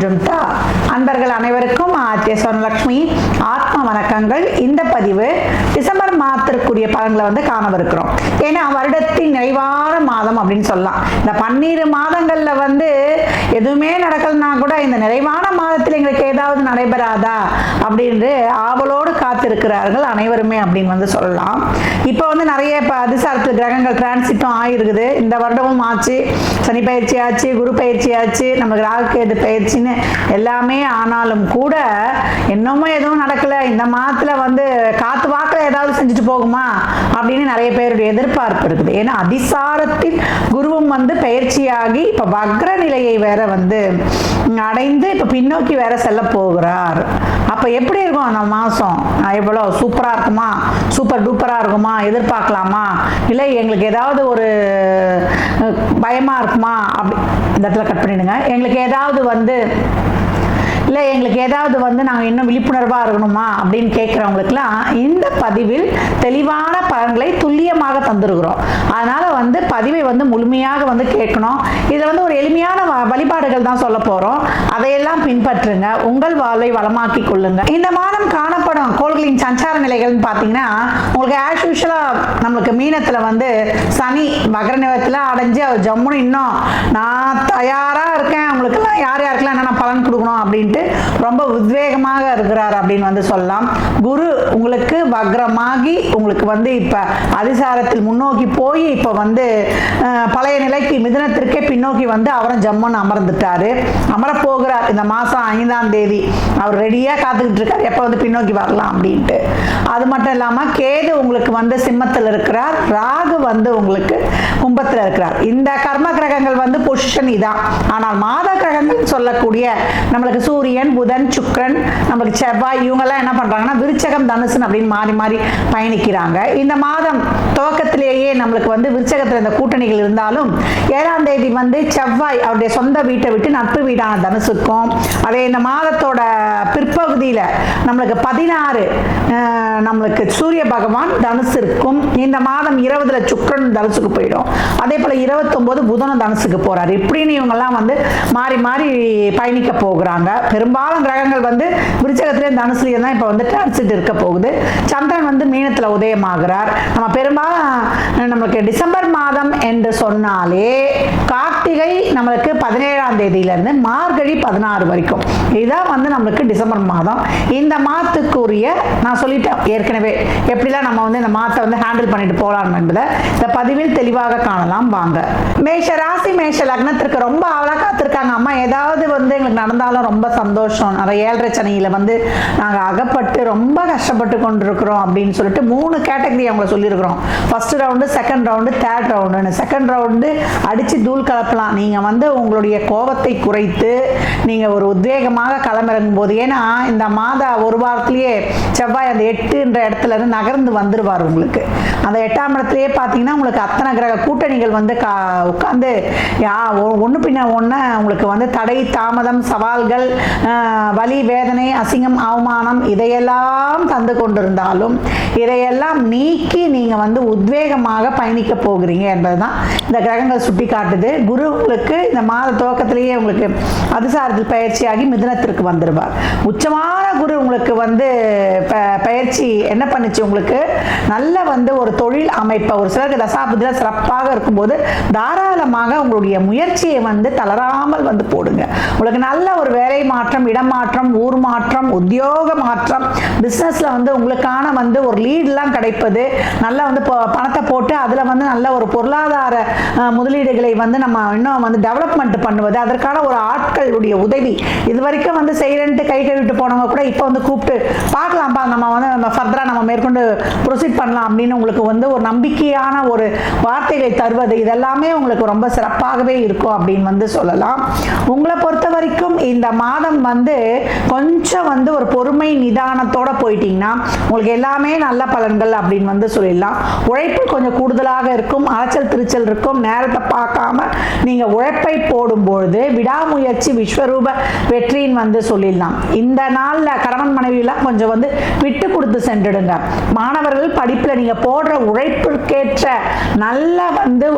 அஜுந்தா. அன்பர்கள் அனைவருக்கும் ஆர்த்திய சொர்ணலட்சுமி ஆத்ம வணக்கங்கள். இந்த பதிவு டிசம்பர் மாதத்திற்குரிய பலன்களை காணவிருக்கிறோம். ஏன்னா வருடத்தின் நிறைவான மாதம் அப்படின்னு சொல்லலாம். இந்த 12 மாதங்கள்ல எதுவுமே நடக்கலனா கூட இந்த நிறைவான மாதத்தில் எங்களுக்கு ஏதாவது நடைபெறாதா அப்படின்னு ஆவலோடு காத்திருக்கிறார்கள் அனைவருமே அப்படின்னு சொல்லலாம். இப்போ நிறைய அதிசாரத்தில் கிரகங்கள் டிரான்சிட்டும் ஆயிருக்குது. இந்த வருடமும் ஆச்சு, சனி பயிற்சி ஆச்சு, குரு பயிற்சி ஆச்சு, நமக்கு ராகுகேது பயிற்சின்னு எல்லாமே ஆனாலும் கூட இன்னமும் எதுவும் நடக்கல. இந்த மாதத்துல காத்து வாக்கில் ஏதாவது செஞ்சுட்டு போகுமா அப்படின்னு நிறைய பேருடைய எதிர்பார்ப்பு இருக்குது. ஏன்னா அதிசாரத்தில் குருவும் பயிற்சியாகி இப்ப வக்ர நிலையை வேற அடைந்து இப்ப பின்னோக்கி வேற செல்ல போகிறார். அப்ப எப்படி இருக்கும் அந்த மாசம்? எவ்வளவு சூப்பரா இருக்குமா, சூப்பர் டூப்பரா இருக்குமா, எதிர்பார்க்கலாமா, இல்லை எங்களுக்கு ஏதாவது ஒரு பயமா இருக்குமா? அப்படி இந்த இடத்துல கட் பண்ணிடுங்க. எங்களுக்கு ஏதாவது இல்லை எங்களுக்கு ஏதாவது நாங்கள் இன்னும் விழிப்புணர்வாக இருக்கணுமா அப்படின்னு கேட்குறவங்களுக்குலாம் இந்த பதிவில் தெளிவான பலன்களை துல்லியமாக தந்துருக்கிறோம். அதனால் பதிவை முழுமையாக கேட்கணும். இதில் ஒரு எளிமையான வழிபாடுகள் தான் சொல்ல போகிறோம். அதையெல்லாம் பின்பற்றுங்க, உங்கள் வாழ்வை வளமாக்கி கொள்ளுங்க. இந்த மாதம் காணப்படும் கோள்களின் சஞ்சார நிலைகள்னு பார்த்தீங்கன்னா உங்களுக்கு ஆஸ் யூஷுவலாக நம்மளுக்கு மீனத்தில் சனி வக்ர நிலையத்தில் அடைஞ்சு அவர் ஜம்முன்னு இன்னும் நான் தயாராக இருக்கேன், உங்களுக்கெல்லாம் யார் யாருக்கெல்லாம் என்னென்ன பலன் கொடுக்கணும் அப்படின்ட்டு ரொம்ப உத்வேகமாக இருக்கிறார் அப்படின்னு சொல்லலாம். குரு உங்களுக்கு வக்ரமாகி உங்களுக்கு இப்ப அதிசாரத்தில் முன்னோக்கி போய் இப்ப பழைய நிலைக்கு மிதுனத்திற்கே பின்னோக்கி அவரும் ஜம்முன்னு அமர்ந்துட்டாரு, அமரப்போகிறார். இந்த மாசம் 5ஆம் தேதி அவர் ரெடியா காத்துக்கிட்டு இருக்காரு, எப்ப பின்னோக்கி வரலாம் அப்படின்ட்டு. அது மட்டும் இல்லாம கேது உங்களுக்கு சிம்மத்தில் இருக்கிறார், ராகு உங்களுக்கு கும்பத்தில் இருக்கிறார். இந்த கர்ம கிரகங்கள் பொசிஷன் இதான். ஆனால் மாத கிரகங்கள் சொல்லக்கூடிய நம்மளுக்கு சூரியன், புதன், சுக்கிரன், நமக்கு செவ்வாய், இவங்கெல்லாம் என்ன பண்றாங்கன்னா விருச்சகம், தனுசு அப்படின்னு மாறி மாறி பயணிக்கிறாங்க. இந்த மாதம் துவக்கத்திலேயே நம்மளுக்கு விருச்சகத்தில் இந்த கூட்டணிகள் இருந்தாலும் 7ஆம் தேதி செவ்வாய் அவருடைய சொந்த வீட்டை விட்டு நட்பு வீடான தனுசுக்கும், அதே இந்த மாதத்தோட பிற்பகுதியில் நம்மளுக்கு 16 நம்மளுக்கு சூரிய பகவான் தனுசிற்கும், இந்த மாதம் 20 சுக்கிரன் தனுசுக்கு போயிடும். அதே போல 29 புதனும் தனுசுக்கு போறாரு. இப்படின்னு இவங்கெல்லாம் மாறி மாறி பயணிக்க போகிறாங்க. பெரும்பாலும் கிரகங்கள் விருச்சகத்திலேயும் தனுசுலேயும் தான் இப்போ டிரான்சிட் இருக்க போகுது. சந்திரன் மீனத்தில் உதயமாகிறார். நம்ம பெரும்பாலும் நம்மளுக்கு டிசம்பர் மாதம் என்று சொன்னாலே கார்த்திகை நம்மளுக்கு 17ஆம் தேதியிலிருந்து மார்கழி 16 வரைக்கும் இதுதான் நம்மளுக்கு டிசம்பர் மாதம். இந்த மாதத்துக்குரிய நான் சொல்லிட்டேன் ஏற்கனவே எப்படிலாம் நம்ம இந்த மாதத்தை ஹேண்டில் பண்ணிட்டு போகலாம் என்பதை இந்த பதிவில் தெளிவாக காணலாம். வாங்க. மேஷ ராசி மேஷ லக்னத்திற்கு ரொம்ப ஆவலா காத்திருக்காங்க. அம்மா ஏதாவது எங்களுக்கு நடந்தாலும் ரொம்ப சந்தோஷம், நிறைய 7.5 சனியில நாங்கள் அகப்பட்டு ரொம்ப கஷ்டப்பட்டு கொண்டிருக்கிறோம் அப்படின்னு சொல்லிட்டு 3 கேட்டகரி அவங்கள சொல்லியிருக்கிறோம். First round, second round, third ரவுண்டுன்னு. செகண்ட் ரவுண்டு அடிச்சு தூள் கலப்பலாம். நீங்க உங்களுடைய கோபத்தை குறைத்து நீங்க ஒரு உத்வேகமாக களமிறங்கும் போது, ஏன்னா இந்த மாத ஒரு வாரத்திலேயே செவ்வாய் அந்த 8ன்ற இடத்துல இருந்து நகர்ந்து வந்துருவார். உங்களுக்கு அந்த 8ஆம் இடத்துலயே பார்த்தீங்கன்னா உங்களுக்கு அத்தனை கிரக கூட்டணிகள் உட்கார்ந்து ஒன்று பின்ன ஒன்று உங்களுக்கு தடை, தாமதம், சவால்கள், வலி, வேதனை, அசிங்கம், அவமானம் இதையெல்லாம் தந்து கொண்டிருந்தாலும் இதையெல்லாம் நீக்கி நீங்க உத்வேகமாக பயணிக்க போகிறீங்க என்பதுதான் இந்த கிரகங்கள் சுட்டி காட்டுது. குரு உங்களுக்கு இந்த மாத துவக்கத்திலேயே உங்களுக்கு அதிசாரத்தில் பயிற்சியாகி மிதுனத்திற்கு வந்துருவார். உச்சமான குரு உங்களுக்கு பயிற்சி என்ன பண்ணுச்சு, உங்களுக்கு நல்ல ஒரு தொழில் அமைப்பை ஒரு சிலருக்கு தசாபுத்தில சிறப்பாக இருக்கும்போது தாராளமாக உங்களுடைய முயற்சியை தளராமல் போடுங்க. உங்களுக்கு நல்ல ஒரு வேலை மாற்றம், இடம் மாற்றம், ஊர் மாற்றம், உத்தியோக மாற்றம், பிசினஸ்ல உங்களுக்கான ஒரு லீட்லாம் கிடைப்பது, நல்லா பணத்தை போட்டு அதுல நல்ல ஒரு பொருளாதார முதலீடுகளை நம்ம இன்னும் டெவலப்மெண்ட் பண்ணுவது, அதற்கான ஒரு ஆட்களுடைய உதவி. இது வரைக்கும் செய்யறேன்ட்டு கை கழுவிட்டு போனவங்க கூட இப்போ கூப்பிட்டு பார்க்கலாம்ப்பா, நம்ம ஃபர்தரா நம்ம மேற்கொண்டு ப்ரொசீட் பண்ணலாம் அப்படின்னு உங்களுக்கு ஒரு நம்பிக்கையான ஒரு வார்த்தைகளை தருவது, இதெல்லாமே உங்களுக்கு ரொம்ப சிறப்பாகவே இருக்கும் அப்படின்னு சொல்லலாம். உங்களை பொறுத்த வரைக்கும் இந்த மாதம் கொஞ்சம் ஒரு பொறுமை நிதானத்தோட போயிட்டீங்கன்னா உங்களுக்கு எல்லாமே நல்ல பலன்கள் அப்படின்னு சொல்லிடலாம். உழைப்பு கொஞ்சம் கூடுதலாக இருக்கும், அலைச்சல் திருச்சல் இருக்கும். நேரத்தை பார்க்காம நீங்க உழைப்பை போடும்பொழுது விடாமுயற்சி விஸ்வரூப வெற்றின்னு சொல்லிடலாம். இந்த நாள்ல கணவன் மனைவி எல்லாம் கொஞ்சம் விட்டு கொடுத்து சென்றுடுங்க. மாணவர்கள் படிப்புல நீங்க போடுற உழைப்புக்கேற்ற நல்ல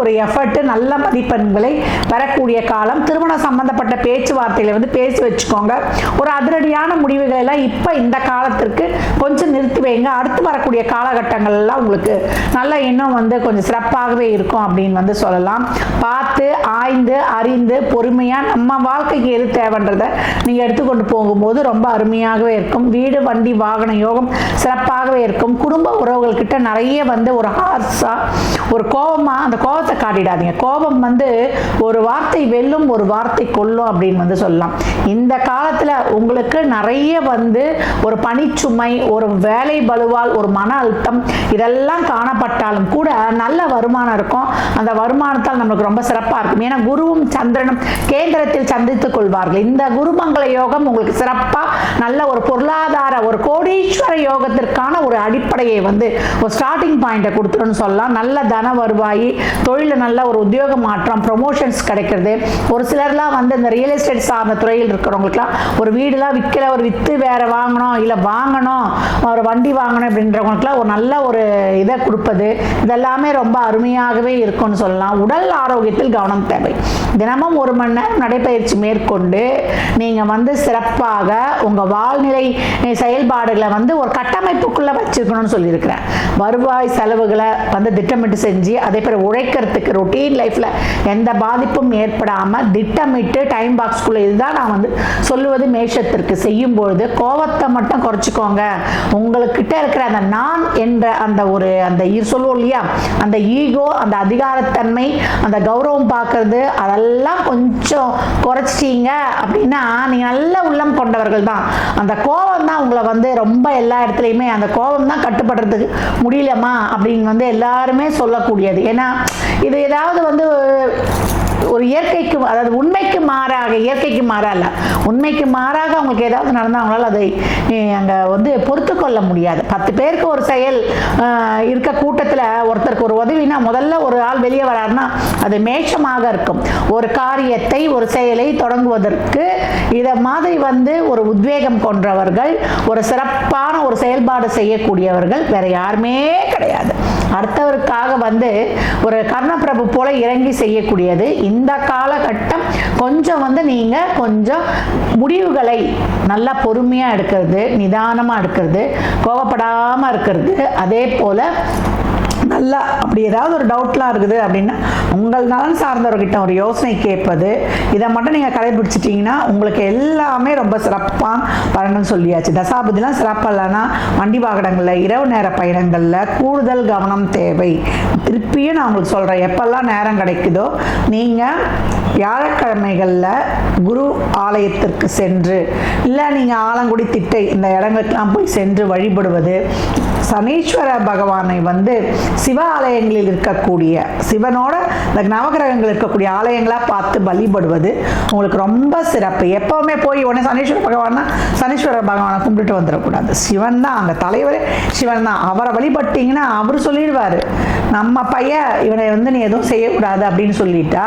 ஒரு எஃபர்ட், நல்ல மதிப்பெண்களை பெறக்கூடிய காலம். திருமண சம்பந்தப்பட்ட சம்பந்தப்பட்ட பேச்சுவார்த்தைகளை வந்து பேசி வச்சுக்கோங்க. ஒரு அதிரடியான முடிவுகள் எல்லாம் இப்போ இந்த காலத்திற்கு கொஞ்சம் நிறுத்தி வைங்க. அடுத்து வரக்கூடிய காலகட்டங்கள் எல்லாம் உங்களுக்கு நல்லா இன்னும் வந்து கொஞ்சம் சிறப்பாகவே இருக்கும் அப்படின்னு வந்து சொல்லலாம். பார்த்து ஆய்ந்து அறிந்து பொறுமையாக நம்ம வாழ்க்கைக்கு எது தேவைன்றதை நீங்கள் எடுத்துக்கொண்டு போகும்போது ரொம்ப அருமையாகவே இருக்கும். வீடு வண்டி வாகன யோகம் சிறப்பாகவே இருக்கும். குடும்ப உறவுகள்கிட்ட நிறைய வந்து ஒரு ஹார்ஸா ஒரு கோபமாக அந்த கோபத்தை காட்டிடாதீங்க. கோபம் வந்து ஒரு வார்த்தை வெல்லும் ஒரு வார்த்தை கொல்லும் அப்படின்னு வந்து சொல்லலாம். இந்த காலத்தில் உங்களுக்கு நிறைய வந்து ஒரு பணிச்சுமை ஒரு வேலை பலுவால் ஒரு மன அழுத்தம் இதெல்லாம் காணப்பட்டாலும் கூட நல்ல வருமானம் இருக்கும். அந்த வருமானத்தால் நம்மளுக்கு ரொம்ப சிறப்பாக இருக்கும். ஏன்னா குருவும் சந்திரனும் கேந்திரத்தில் சந்தித்துக் கொள்வார்கள். இந்த குருமங்கள யோகம் உங்களுக்கு சிறப்பாக நல்ல ஒரு பொருளாதார ஒரு கோடீஸ்வர யோகத்திற்கான ஒரு அடிப்படையை வந்து ஒரு ஸ்டார்டிங் பாயிண்டை கொடுத்துருன்னு சொல்லலாம். நல்ல தன வருவாய், தொழிலில் நல்ல ஒரு உத்தியோக மாற்றம், ப்ரொமோஷன்ஸ் கிடைக்கிறது. ஒரு சிலர்லாம் வந்து இந்த ரியல் எஸ்டேட் சார்ந்த துறையில் இருக்கிறவங்களுக்குலாம் ஒரு வீடுலாம் விற்கிற ஒரு விற்று வேற வாங்கணும் இல்லை வாங்கணும் ஒரு வண்டி வாங்கணும் அப்படின்றவங்களுக்குலாம் ஒரு நல்ல ஒரு இதை கொடுப்பது இதெல்லாமே ரொம்ப அருமையாகவே இருக்கும்னு சொல்லலாம். உடல் ஆரோக்கியத்தில் கவனம் தேவை. தினமும் 1 மணி நேரம் நடைப்பயிற்சி மேற்கொண்டு நீங்கள் வந்து சிறப்பாக உங்கள் வாழ்நிலை செயல்பாடுகளை வந்து ஒரு கட்டமைப்புக்குள்ளே வச்சுருக்கணும்னு சொல்லியிருக்கிறேன். வருவாய் செலவுகளை வந்து திட்டமிட்டு செஞ்சு அதே போல் உழைக்கிறதுக்கு ரொட்டீன் லைஃப்பில் எந்த பாதிப்பும் ஏற்படாமல் திட்டமிட்டு டைம் பாக்ஸ்குள்ளே இதுதான் நான் வந்து சொல்லுவது மேஷத்திற்கு செய்யும்பொழுது கோபத்தை மட்டும் குறைச்சிக்கோங்க. உங்களுக்கிட்ட இருக்கிற அந்த நான் என்ற அந்த ஒரு அந்த சொல்லுவோம் இல்லையா அந்த ஈகோ அந்த அதிகாரத்தன்மை அந்த கௌரவம் பார்க்கறது அதெல்லாம் கொஞ்சம் குறைச்சிட்டீங்க அப்படின்னா நீங்கள் நல்ல உள்ளம் கொண்டவர்கள் தான். அந்த கோபம் தான் உங்களை வந்து ரொம்ப எல்லா இடத்துலையுமே அந்த கோபம் தான் கட்டுப்படுறதுக்கு முடியலமா அப்படின்னு வந்து எல்லாருமே சொல்லக்கூடியது. ஏன்னா இது ஏதாவது வந்து ஒரு இயற்கைக்கு அதாவது உண்மைக்கு மாறாக இயற்கைக்கு மாறா இல்லை உண்மைக்கு மாறாக அவங்களுக்கு ஏதாவது நடந்தால் அவங்களால அதை அங்கே வந்து பொறுத்து கொள்ள முடியாது. 10 பேருக்கு ஒரு செயல் இருக்க கூட்டத்தில் ஒருத்தருக்கு ஒரு உதவினா முதல்ல ஒரு ஆள் வெளியே வராருன்னா அது மேஷமாக இருக்கும். ஒரு காரியத்தை ஒரு செயலை தொடங்குவதற்கு இதை மாதிரி வந்து ஒரு உத்வேகம் கொண்டவர்கள் ஒரு சிறப்பான ஒரு செயல்பாடு செய்யக்கூடியவர்கள் வேற யாருமே கிடையாது. அடுத்தவருக்காக வந்து ஒரு கர்ணப்பிரபு போல இறங்கி செய்யக்கூடியது. இந்த காலகட்டம் கொஞ்சம் வந்து நீங்க கொஞ்சம் முடிவுகளை நல்லா பொறுமையா எடுக்கிறது, நிதானமா எடுக்கிறது, கோபப்படாம இருக்கிறது, அதே போல நல்லா அப்படி ஏதாவது ஒரு டவுட்லாம் இருக்குது அப்படின்னா உங்கள் நலன் சார்ந்தவர்கிட்ட ஒரு யோசனை கேட்பது இதை மட்டும் நீங்கள் கடைபிடிச்சிட்டிங்கன்னா உங்களுக்கு எல்லாமே ரொம்ப சிறப்பான பலன்னு சொல்லியாச்சு. தசாபதிலாம் சிறப்பாக இல்லைன்னா வண்டி வாகனங்களில் இரவு நேர பயணங்களில் கூடுதல் கவனம் தேவை. திருப்பியும் நான் உங்களுக்கு சொல்கிறேன், எப்பெல்லாம் நேரம் கிடைக்குதோ நீங்கள் வியாழக்கிழமைகளில் குரு ஆலயத்திற்கு சென்று இல்லை நீங்கள் ஆலங்குடி திட்டை இந்த இடங்களுக்கெல்லாம் போய் சென்று வழிபடுவது, சனீஸ்வர பகவானை வந்து சிவ ஆலயங்களில் இருக்கக்கூடிய சிவனோட இந்த நவகிரகங்கள் இருக்கக்கூடிய ஆலயங்களாக பார்த்து வழிபடுவது உங்களுக்கு ரொம்ப சிறப்பு. எப்போவுமே போய் உடனே சனீஸ்வர பகவான்னா சனீஸ்வர பகவானை கும்பிட்டுட்டு வந்துடக்கூடாது. சிவன் தான் அங்கே தலைவரே சிவன் தான். அவரை வழிபட்டிங்கன்னா அவர் சொல்லிடுவார் நம்ம பையன் இவனை வந்து நீ எதுவும் செய்யக்கூடாது அப்படின்னு சொல்லிட்டா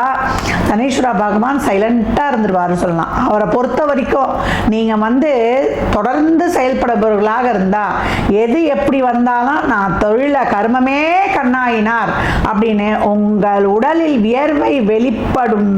சனீஸ்வர பகவான் சைலண்டாக இருந்துருவாருன்னு சொல்லலாம். அவரை பொறுத்த வரைக்கும் நீங்கள் வந்து தொடர்ந்து செயல்படுபவர்களாக இருந்தால் எது எப்படி வந்தாலும் நான் தொழில கர்மமே கண்ணாயினார் அப்படின்னு உங்கள் உடலில் வியர்வை வெளிப்படும்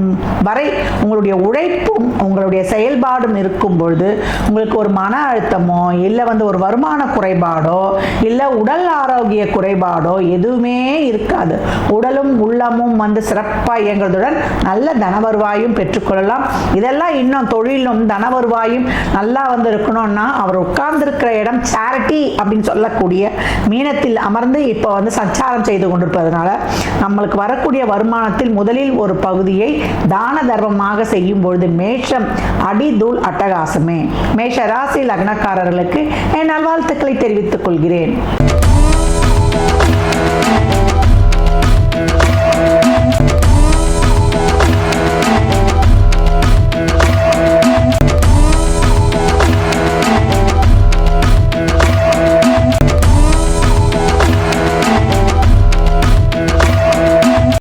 வரை உங்களுடைய உழைப்பும் உங்களுடைய செயல்பாடும் இருக்கும் பொழுது உங்களுக்கு ஒரு மன அழுத்தமோ இல்லை வந்து ஒரு வருமான குறைபாடோ இல்லை உடல் ஆரோக்கிய குறைபாடோ எதுவுமே இருக்காது. உடலும் உள்ளமும் வந்து சிறப்பாக இயங்குறதுடன் நல்ல தனவருவாயும் பெற்றுக்கொள்ளலாம். இதெல்லாம் இன்னும் தொழிலும் தனவருவாயும் நல்லா வந்து இருக்கணும்னா அவர் உட்கார்ந்துருக்கிற இடம் சேரிட்டி அப்படின்னு சொல்லக்கூடிய மீனத்தில் அமர்ந்து இப்போ வந்து சஞ்சாரம் செய்து கொண்டிருப்பதனால நம்மளுக்கு வரக்கூடிய வருமானத்தில் முதலில் ஒரு பகுதியை தான தர்மமாக செய்யும் பொழுது மேஷம் அடி தூள் அட்டகாசமே. மேஷ ராசி லக்னக்காரர்களுக்கு என் நல்வாழ்த்துக்களை தெரிவித்துக் கொள்கிறேன்.